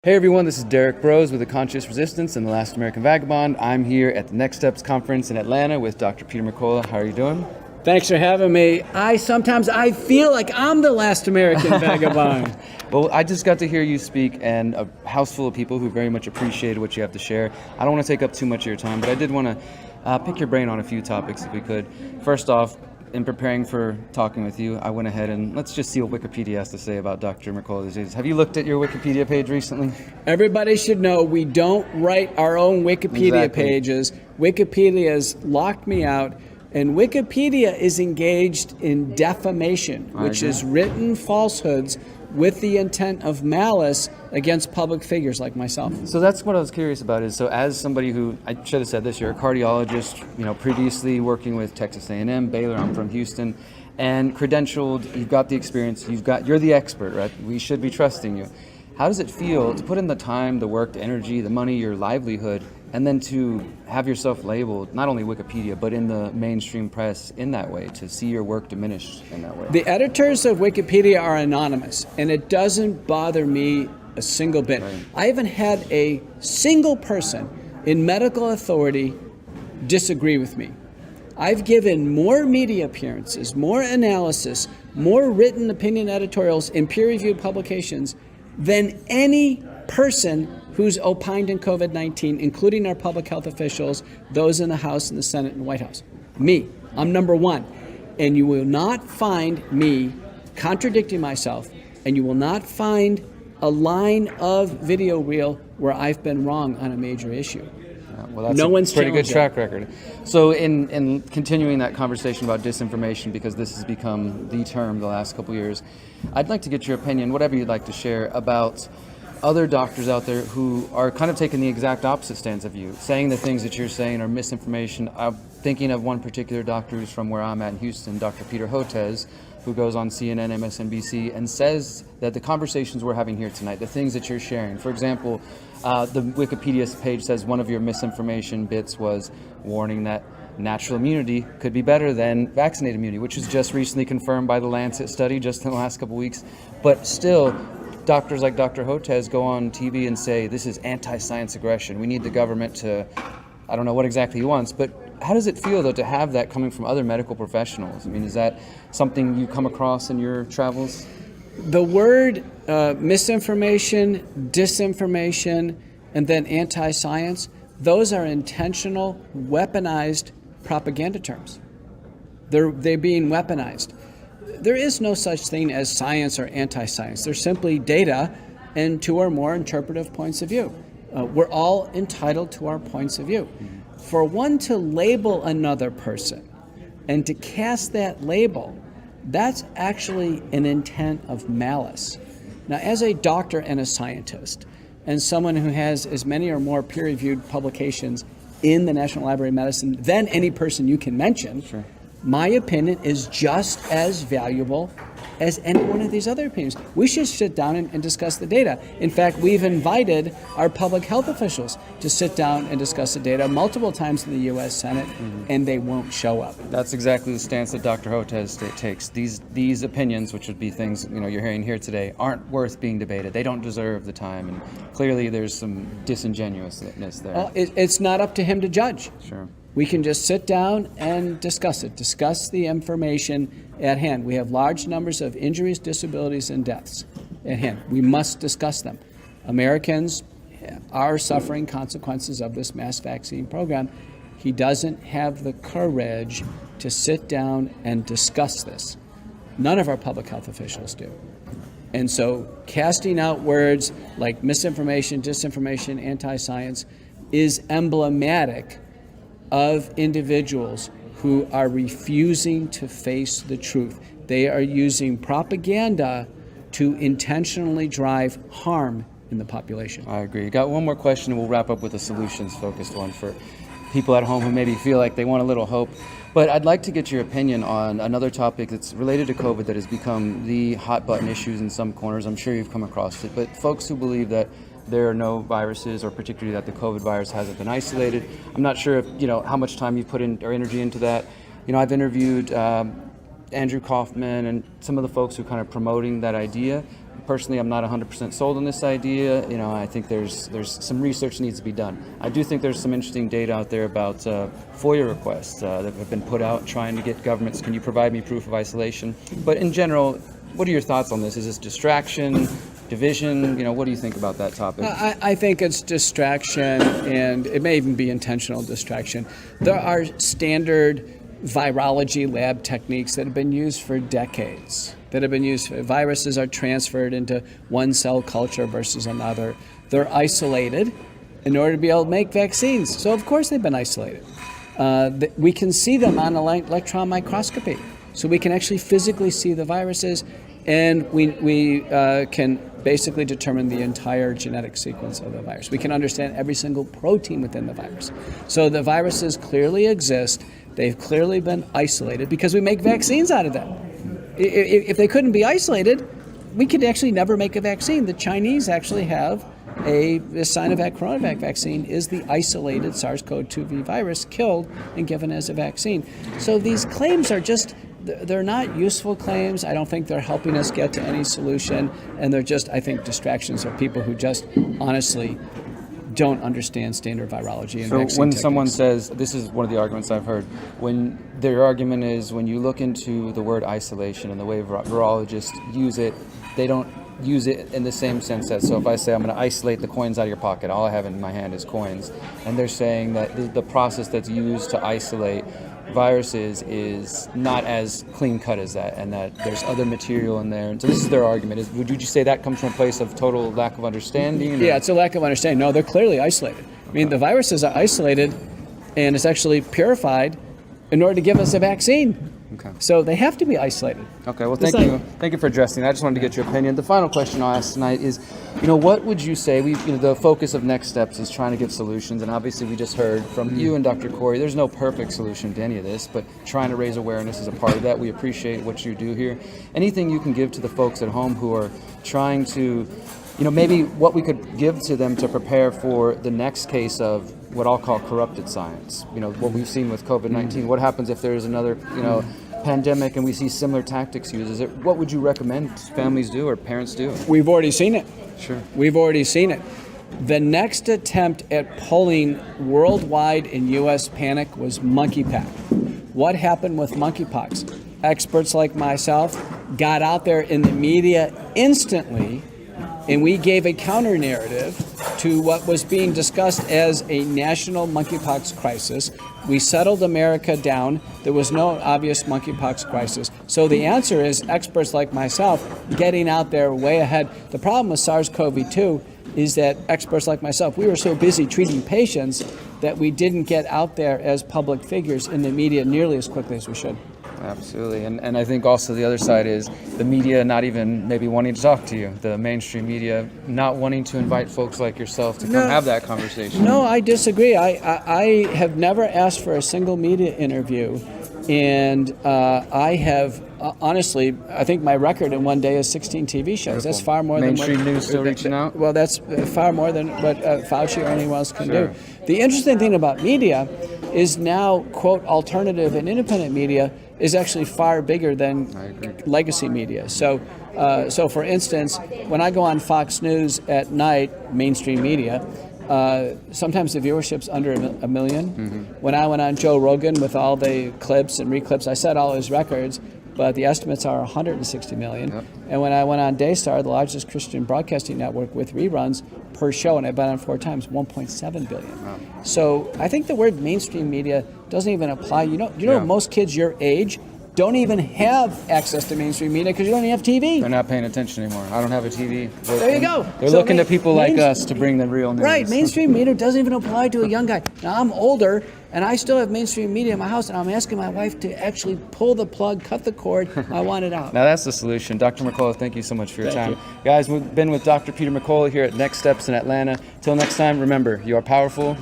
Hey everyone, this is Derrick Broze with The Conscious Resistance and The Last American Vagabond. I'm here at the Next Steps conference in Atlanta with Dr. Peter McCullough. How are you doing? Thanks for having me. Sometimes I feel like I'm the last American vagabond. Well, I just got to hear you speak, and a house full of people who very much appreciated what you have to share. I don't want to take up too much of your time, but I did want to pick your brain on a few topics if we could. First off, in preparing for talking with you, I went ahead and let's just see what Wikipedia has to say about Dr. McCullough these days. Have you looked at your Wikipedia page recently? Everybody should know we don't write our own Wikipedia pages. Wikipedia has locked me out, and Wikipedia is engaged in defamation, which is written falsehoods with the intent of malice against public figures like myself. So that's what I was curious about is, so as somebody who, I should have said this, you're a cardiologist, previously working with Texas A&M, Baylor, I'm from Houston, and credentialed, you've got the experience, you're the expert, right? We should be trusting you. How does it feel to put in the time, the work, the energy, the money, your livelihood, and then to have yourself labeled, not only Wikipedia, but in the mainstream press in that way, to see your work diminished in that way? The editors of Wikipedia are anonymous, and it doesn't bother me a single bit. Right. I haven't had a single person in medical authority disagree with me. I've given more media appearances, more analysis, more written opinion editorials in peer-reviewed publications than any person who's opined in COVID-19, including our public health officials, those in the House and the Senate and White House. Me, I'm number one. And you will not find me contradicting myself, and you will not find a line of video reel where I've been wrong on a major issue. Well, that's no one's a pretty good challenged track record. So in continuing that conversation about disinformation, because this has become the term the last couple years, I'd like to get your opinion, whatever you'd like to share, about other doctors out there who are kind of taking the exact opposite stance of you, saying the things that you're saying are misinformation. I'm thinking of one particular doctor who's from where I'm at in Houston, Dr. Peter Hotez, who goes on CNN, MSNBC, and says that the conversations we're having here tonight, the things that you're sharing, for example, the Wikipedia page says one of your misinformation bits was warning that natural immunity could be better than vaccinated immunity, which was just recently confirmed by the Lancet study just in the last couple weeks. But still, doctors like Dr. Hotez go on TV and say this is anti-science aggression. We need the government to, I don't know what exactly he wants, but how does it feel, though, to have that coming from other medical professionals? I mean, is that something you come across in your travels? The word misinformation, disinformation, and then anti-science, those are intentional, weaponized propaganda terms. They're being weaponized. There is no such thing as science or anti-science. There's simply data and two or more interpretive points of view. We're all entitled to our points of view. For one to label another person and to cast that label, that's actually an intent of malice. Now, as a doctor and a scientist, and someone who has as many or more peer-reviewed publications in the National Library of Medicine than any person you can mention, Sure. My opinion is just as valuable as any one of these other opinions. We should sit down and discuss the data. In fact, we've invited our public health officials to sit down and discuss the data multiple times in the U.S. Senate, and they won't show up. That's exactly the stance that Dr. Hotez takes. These opinions, which would be things you're hearing here today, aren't worth being debated. They don't deserve the time, and clearly there's some disingenuousness there. It's not up to him to judge. Sure. We can just sit down and discuss it, discuss the information at hand. We have large numbers of injuries, disabilities, and deaths at hand. We must discuss them. Americans are suffering consequences of this mass vaccine program. He doesn't have the courage to sit down and discuss this. None of our public health officials do. And so casting out words like misinformation, disinformation, anti-science is emblematic of individuals who are refusing to face the truth. They are using propaganda to intentionally drive harm in the population. I agree. Got one more question, and we'll wrap up with a solutions-focused one for people at home who maybe feel like they want a little hope. But I'd like to get your opinion on another topic that's related to COVID that has become the hot-button issues in some corners. I'm sure you've come across it. But folks who believe that there are no viruses, or particularly that the COVID virus hasn't been isolated. I'm not sure if how much time you've put in or energy into that. I've interviewed Andrew Kaufman and some of the folks who kind of promoting that idea. Personally, I'm not 100% sold on this idea. You know, I think there's some research needs to be done. I do think there's some interesting data out there about FOIA requests that have been put out trying to get governments, can you provide me proof of isolation? But in general, what are your thoughts on this? Is this distraction, division? You know, what do you think about that topic? I think it's distraction, and it may even be intentional distraction. There are standard virology lab techniques that have been used for decades, viruses are transferred into one cell culture versus another. They're isolated in order to be able to make vaccines. So of course they've been isolated. We can see them on electron microscopy. So we can actually physically see the viruses, and we can basically determine the entire genetic sequence of the virus. We can understand every single protein within the virus. So the viruses clearly exist. They've clearly been isolated because we make vaccines out of them. If they couldn't be isolated, we could actually never make a vaccine. The Chinese actually have the Sinovac Coronavac vaccine is the isolated SARS-CoV-2 virus killed and given as a vaccine. So these claims are just, they're not useful claims. I don't think they're helping us get to any solution. And they're just, I think, distractions of people who just honestly don't understand standard virology and so vaccine when techniques. Someone says, this is one of the arguments I've heard, when their argument is when you look into the word isolation and the way virologists use it, they don't use it in the same sense that, so if I say I'm going to isolate the coins out of your pocket, all I have in my hand is coins, and they're saying that the process that's used to isolate viruses is not as clean cut as that, and that there's other material in there. And so this is their argument. Would you say that comes from a place of total lack of understanding? Yeah, it's a lack of understanding. No, they're clearly isolated. I mean, the viruses are isolated, and it's actually purified in order to give us a vaccine. Okay. So they have to be isolated. Okay, well, thank you. Thank you for addressing that. I just wanted to get your opinion. The final question I'll ask tonight is, what would you say, the focus of Next Steps is trying to give solutions, and obviously we just heard from you and Dr. Corey, there's no perfect solution to any of this, but trying to raise awareness is a part of that. We appreciate what you do here. Anything you can give to the folks at home who are trying to, maybe what we could give to them to prepare for the next case of what I'll call corrupted science. What we've seen with COVID-19. What happens if there's another, pandemic and we see similar tactics used? What would you recommend families do or parents do? We've already seen it. Sure. We've already seen it. The next attempt at pulling worldwide and U.S. panic was monkeypox. What happened with monkeypox? Experts like myself got out there in the media instantly, and we gave a counter narrative to what was being discussed as a national monkeypox crisis. We settled America down. There was no obvious monkeypox crisis. So the answer is experts like myself getting out there way ahead. The problem with SARS-CoV-2 is that experts like myself, we were so busy treating patients that we didn't get out there as public figures in the media nearly as quickly as we should. Absolutely. And I think also the other side is the media not even maybe wanting to talk to you, the mainstream media not wanting to invite folks like yourself to come have that conversation. No, I disagree. I have never asked for a single media interview, and I have, honestly, I think my record in one day is 16 TV shows. Beautiful. That's far more mainstream than news still reaching out? Well, that's far more than what Fauci or anyone else can Sure. do. The interesting thing about media is now, quote, alternative and independent media is actually far bigger than legacy media. So for instance, when I go on Fox News at night, mainstream media, sometimes the viewership's under a million. Mm-hmm. When I went on Joe Rogan with all the clips and reclips, I set all his records, but the estimates are 160 million. Yep. And when I went on Daystar, the largest Christian broadcasting network with reruns per show, and I've been on 4 times, 1.7 billion. Wow. So I think the word mainstream media doesn't even apply. Most kids your age don't even have access to mainstream media because you don't even have TV. They're not paying attention anymore. I don't have a TV. There you go. They're looking to people like us to bring the real news. Right. Mainstream media doesn't even apply to a young guy. Now, I'm older, and I still have mainstream media in my house, and I'm asking my wife to actually pull the plug, cut the cord. I want it out. Now, that's the solution. Dr. McCullough, thank you so much for your time. You. Guys, we've been with Dr. Peter McCullough here at Next Steps in Atlanta. Till next time, remember, you are powerful.